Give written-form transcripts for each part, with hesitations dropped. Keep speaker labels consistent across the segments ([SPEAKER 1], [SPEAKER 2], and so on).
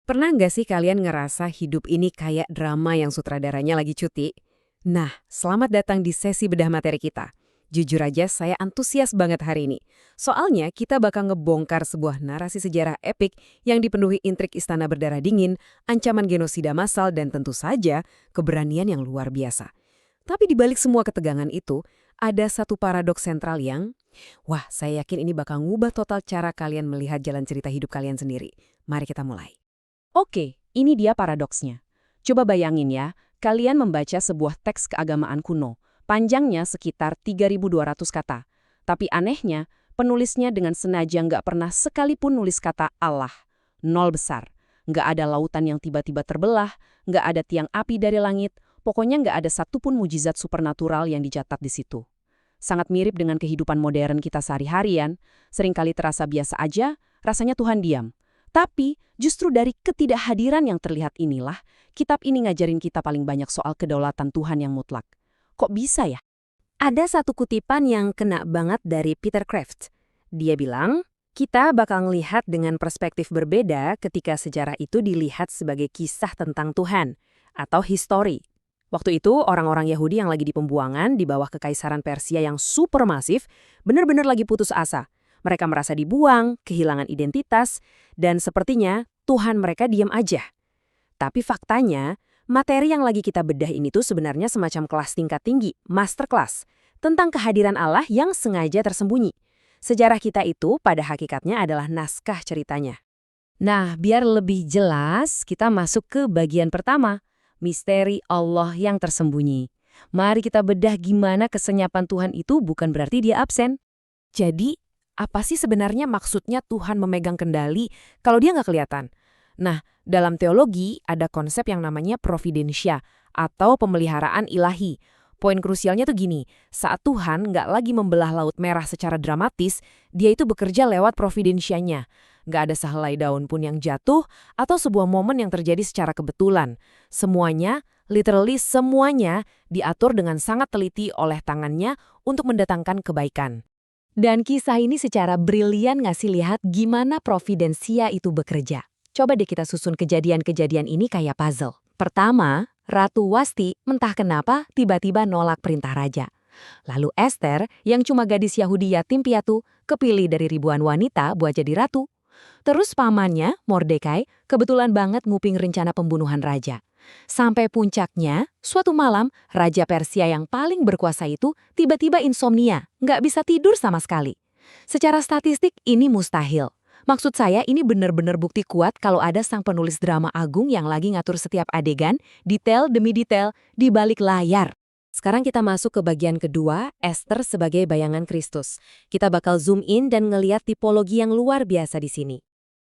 [SPEAKER 1] Pernah nggak sih kalian ngerasa hidup ini kayak drama yang sutradaranya lagi cuti? Nah, selamat datang di sesi bedah materi kita. Jujur aja saya antusias banget hari ini. Soalnya kita bakal ngebongkar sebuah narasi sejarah epik yang dipenuhi intrik istana berdarah dingin, ancaman genosida massal, dan tentu saja keberanian yang luar biasa. Tapi di balik semua ketegangan itu, ada satu paradoks sentral yang, wah, saya yakin ini bakal ngubah total cara kalian melihat jalan cerita hidup kalian sendiri. Mari kita mulai.
[SPEAKER 2] Oke, ini dia paradoksnya. Coba bayangin ya, kalian membaca sebuah teks keagamaan kuno, panjangnya sekitar 3.200 kata. Tapi anehnya, penulisnya dengan sengaja nggak pernah sekalipun nulis kata Allah. Nol besar. Nggak ada lautan yang tiba-tiba terbelah, nggak ada tiang api dari langit, pokoknya nggak ada satupun mujizat supernatural yang dicatat di situ. Sangat mirip dengan kehidupan modern kita sehari-harian, seringkali terasa biasa aja, rasanya Tuhan diam. Tapi, justru dari ketidakhadiran yang terlihat inilah, kitab ini ngajarin kita paling banyak soal kedaulatan Tuhan yang mutlak. Kok bisa ya?
[SPEAKER 1] Ada satu kutipan yang kena banget dari Peter Kraft. Dia bilang, kita bakal ngelihat dengan perspektif berbeda ketika sejarah itu dilihat sebagai kisah tentang Tuhan, atau histori. Waktu itu, orang-orang Yahudi yang lagi di pembuangan di bawah kekaisaran Persia yang supermasif, benar-benar lagi putus asa. Mereka merasa dibuang, kehilangan identitas, dan sepertinya Tuhan mereka diam aja. Tapi faktanya, materi yang lagi kita bedah ini tuh sebenarnya semacam kelas tingkat tinggi, masterclass, tentang kehadiran Allah yang sengaja tersembunyi. Sejarah kita itu pada hakikatnya adalah naskah ceritanya.
[SPEAKER 2] Nah, biar lebih jelas, kita masuk ke bagian pertama, misteri Allah yang tersembunyi. Mari kita bedah gimana kesenyapan Tuhan itu bukan berarti dia absen.
[SPEAKER 1] Jadi, apa sih sebenarnya maksudnya Tuhan memegang kendali kalau dia nggak kelihatan? Nah, dalam teologi ada konsep yang namanya providentia atau pemeliharaan ilahi. Poin krusialnya tuh gini, saat Tuhan nggak lagi membelah Laut Merah secara dramatis, dia itu bekerja lewat providensianya. Nggak ada sehelai daun pun yang jatuh atau sebuah momen yang terjadi secara kebetulan. Semuanya, literally semuanya, diatur dengan sangat teliti oleh tangannya untuk mendatangkan kebaikan.
[SPEAKER 2] Dan kisah ini secara brilian ngasih lihat gimana providensia itu bekerja. Coba deh kita susun kejadian-kejadian ini kayak puzzle. Pertama, Ratu Wasti entah kenapa tiba-tiba nolak perintah raja. Lalu Esther, yang cuma gadis Yahudi yatim piatu, kepilih dari ribuan wanita buat jadi ratu. Terus pamannya, Mordekai, kebetulan banget nguping rencana pembunuhan raja. Sampai puncaknya, suatu malam, Raja Persia yang paling berkuasa itu tiba-tiba insomnia, nggak bisa tidur sama sekali. Secara statistik, ini mustahil. Maksud saya ini benar-benar bukti kuat kalau ada sang penulis drama agung yang lagi ngatur setiap adegan, detail demi detail, di balik layar.
[SPEAKER 1] Sekarang kita masuk ke bagian kedua, Esther sebagai bayangan Kristus. Kita bakal zoom in dan ngeliat tipologi yang luar biasa di sini.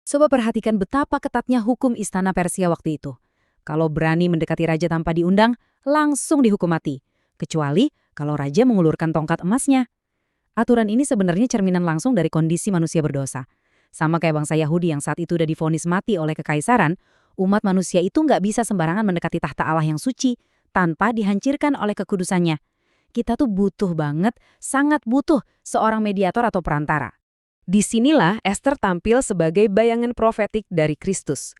[SPEAKER 1] Coba perhatikan betapa ketatnya hukum istana Persia waktu itu. Kalau berani mendekati raja tanpa diundang, langsung dihukum mati. Kecuali kalau raja mengulurkan tongkat emasnya. Aturan ini sebenarnya cerminan langsung dari kondisi manusia berdosa. Sama kayak bangsa Yahudi yang saat itu udah divonis mati oleh kekaisaran, umat manusia itu nggak bisa sembarangan mendekati tahta Allah yang suci tanpa dihancurkan oleh kekudusannya. Kita tuh butuh banget, sangat butuh seorang mediator atau perantara. Disinilah Esther tampil sebagai bayangan profetik dari Kristus.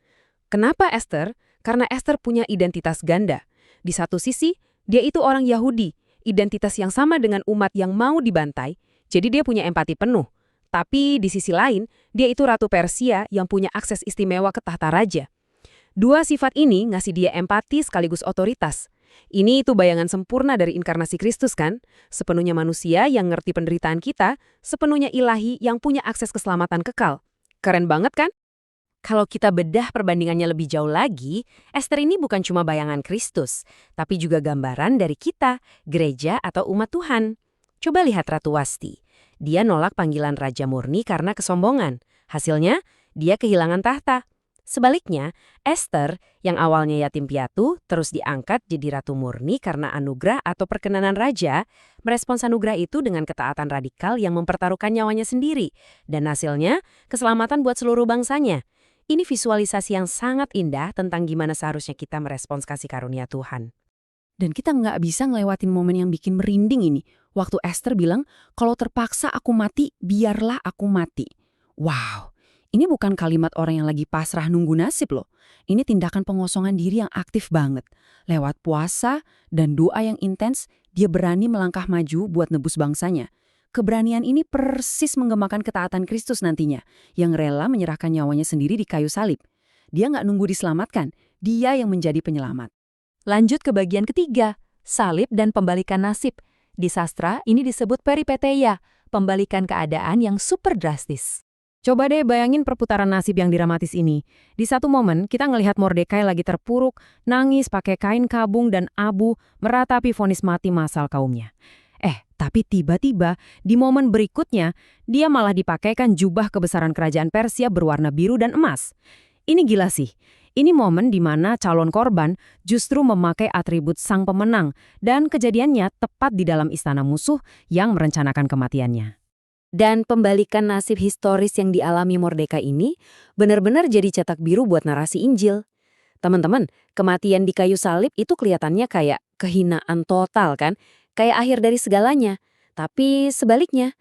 [SPEAKER 1] Kenapa Esther? Karena Esther punya identitas ganda. Di satu sisi, dia itu orang Yahudi, identitas yang sama dengan umat yang mau dibantai, jadi dia punya empati penuh. Tapi di sisi lain, dia itu Ratu Persia yang punya akses istimewa ke tahta raja. Dua sifat ini ngasih dia empati sekaligus otoritas. Ini itu bayangan sempurna dari inkarnasi Kristus kan? Sepenuhnya manusia yang ngerti penderitaan kita, sepenuhnya ilahi yang punya akses keselamatan kekal. Keren banget kan? Kalau kita bedah perbandingannya lebih jauh lagi, Esther ini bukan cuma bayangan Kristus, tapi juga gambaran dari kita, gereja atau umat Tuhan. Coba lihat Ratu Wasti. Dia nolak panggilan Raja Murni karena kesombongan. Hasilnya, dia kehilangan tahta. Sebaliknya, Esther yang awalnya yatim piatu terus diangkat jadi Ratu Murni karena anugerah atau perkenanan raja, merespons anugerah itu dengan ketaatan radikal yang mempertaruhkan nyawanya sendiri. Dan hasilnya, keselamatan buat seluruh bangsanya. Ini visualisasi yang sangat indah tentang gimana seharusnya kita merespons kasih karunia Tuhan. Dan kita nggak bisa ngelewatin momen yang bikin merinding ini. Waktu Esther bilang, kalau terpaksa aku mati, biarlah aku mati. Wow, Ini bukan kalimat orang yang lagi pasrah nunggu nasib loh. Ini tindakan pengosongan diri yang aktif banget. Lewat puasa dan doa yang intens, dia berani melangkah maju buat nebus bangsanya. Keberanian ini persis menggemakan ketaatan Kristus nantinya, yang rela menyerahkan nyawanya sendiri di kayu salib. Dia nggak nunggu diselamatkan, dia yang menjadi penyelamat.
[SPEAKER 2] Lanjut ke bagian ketiga, salib dan pembalikan nasib. Di sastra ini disebut peripeteia, pembalikan keadaan yang super drastis.
[SPEAKER 1] Coba deh bayangin perputaran nasib yang dramatis ini. Di satu momen, kita ngelihat Mordekai lagi terpuruk, nangis pakai kain kabung dan abu, meratapi vonis mati massal kaumnya. Tapi tiba-tiba, di momen berikutnya, dia malah dipakaikan jubah kebesaran kerajaan Persia berwarna biru dan emas. Ini gila sih. Ini momen di mana calon korban justru memakai atribut sang pemenang, dan kejadiannya tepat di dalam istana musuh yang merencanakan kematiannya.
[SPEAKER 2] Dan pembalikan nasib historis yang dialami Mordekai ini benar-benar jadi cetak biru buat narasi Injil. Teman-teman, kematian di kayu salib itu kelihatannya kayak kehinaan total kan? Kayak akhir dari segalanya. Tapi sebaliknya,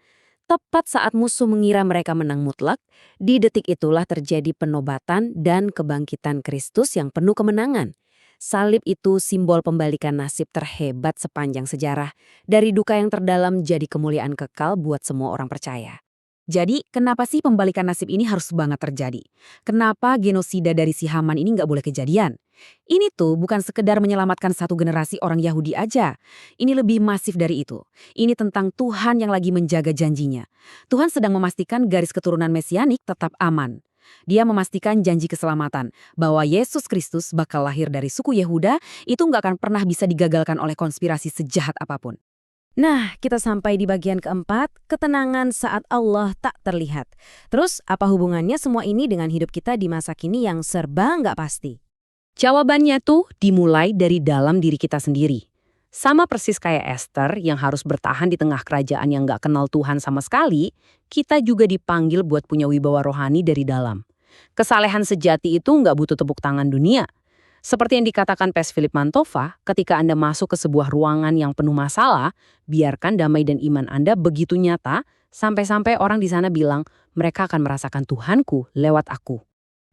[SPEAKER 2] tepat saat musuh mengira mereka menang mutlak, di detik itulah terjadi penobatan dan kebangkitan Kristus yang penuh kemenangan. Salib itu simbol pembalikan nasib terhebat sepanjang sejarah. Dari duka yang terdalam jadi kemuliaan kekal buat semua orang percaya. Jadi, kenapa sih pembalikan nasib ini harus banget terjadi? Kenapa genosida dari si Haman ini nggak boleh kejadian? Ini tuh bukan sekedar menyelamatkan satu generasi orang Yahudi aja. Ini lebih masif dari itu. Ini tentang Tuhan yang lagi menjaga janjinya. Tuhan sedang memastikan garis keturunan mesianik tetap aman. Dia memastikan janji keselamatan, bahwa Yesus Kristus bakal lahir dari suku Yehuda, itu nggak akan pernah bisa digagalkan oleh konspirasi sejahat apapun. Nah, kita sampai di bagian keempat, ketenangan saat Allah tak terlihat. Terus, apa hubungannya semua ini dengan hidup kita di masa kini yang serba nggak pasti? Jawabannya tuh dimulai dari dalam diri kita sendiri. Sama persis kayak Esther yang harus bertahan di tengah kerajaan yang nggak kenal Tuhan sama sekali, kita juga dipanggil buat punya wibawa rohani dari dalam. Kesalehan sejati itu nggak butuh tepuk tangan dunia. Seperti yang dikatakan Pes Philip Mantova, ketika Anda masuk ke sebuah ruangan yang penuh masalah, biarkan damai dan iman Anda begitu nyata, sampai-sampai orang di sana bilang, mereka akan merasakan Tuhanku lewat aku.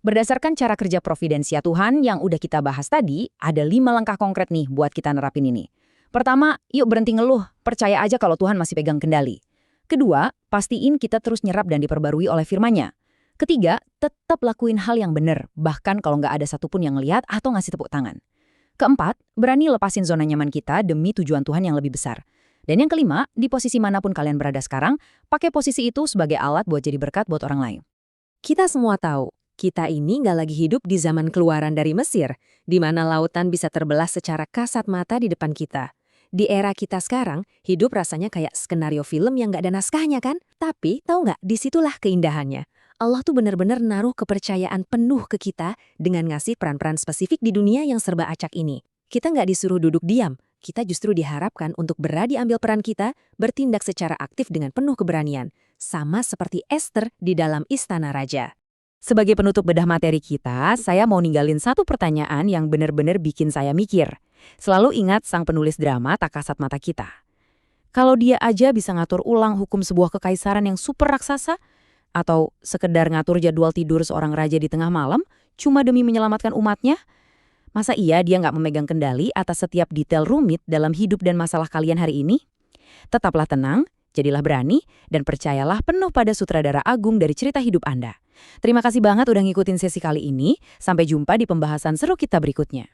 [SPEAKER 2] Berdasarkan cara kerja providensia Tuhan yang udah kita bahas tadi, ada 5 langkah konkret nih buat kita nerapin ini. Pertama, yuk berhenti ngeluh, percaya aja kalau Tuhan masih pegang kendali. Kedua, pastiin kita terus nyerap dan diperbarui oleh firman-Nya. Ketiga, tetap lakuin hal yang benar, bahkan kalau nggak ada satupun yang ngeliat atau ngasih tepuk tangan. Keempat, berani lepasin zona nyaman kita demi tujuan Tuhan yang lebih besar. Dan yang kelima, di posisi manapun kalian berada sekarang, pakai posisi itu sebagai alat buat jadi berkat buat orang lain. Kita semua tahu, kita ini nggak lagi hidup di zaman keluaran dari Mesir, di mana lautan bisa terbelah secara kasat mata di depan kita. Di era kita sekarang, hidup rasanya kayak skenario film yang nggak ada naskahnya kan? Tapi, tahu nggak, disitulah keindahannya. Allah tuh benar-benar naruh kepercayaan penuh ke kita dengan ngasih peran-peran spesifik di dunia yang serba acak ini. Kita nggak disuruh duduk diam, kita justru diharapkan untuk berani ambil peran kita, bertindak secara aktif dengan penuh keberanian. Sama seperti Esther di dalam istana raja. Sebagai penutup bedah materi kita, saya mau ninggalin satu pertanyaan yang benar-benar bikin saya mikir. Selalu ingat sang penulis drama tak kasat mata kita. Kalau dia aja bisa ngatur ulang hukum sebuah kekaisaran yang super raksasa, atau sekedar ngatur jadwal tidur seorang raja di tengah malam, cuma demi menyelamatkan umatnya, masa iya dia nggak memegang kendali atas setiap detail rumit dalam hidup dan masalah kalian hari ini? Tetaplah tenang, jadilah berani, dan percayalah penuh pada sutradara agung dari cerita hidup Anda. Terima kasih banget udah ngikutin sesi kali ini. Sampai jumpa di pembahasan seru kita berikutnya.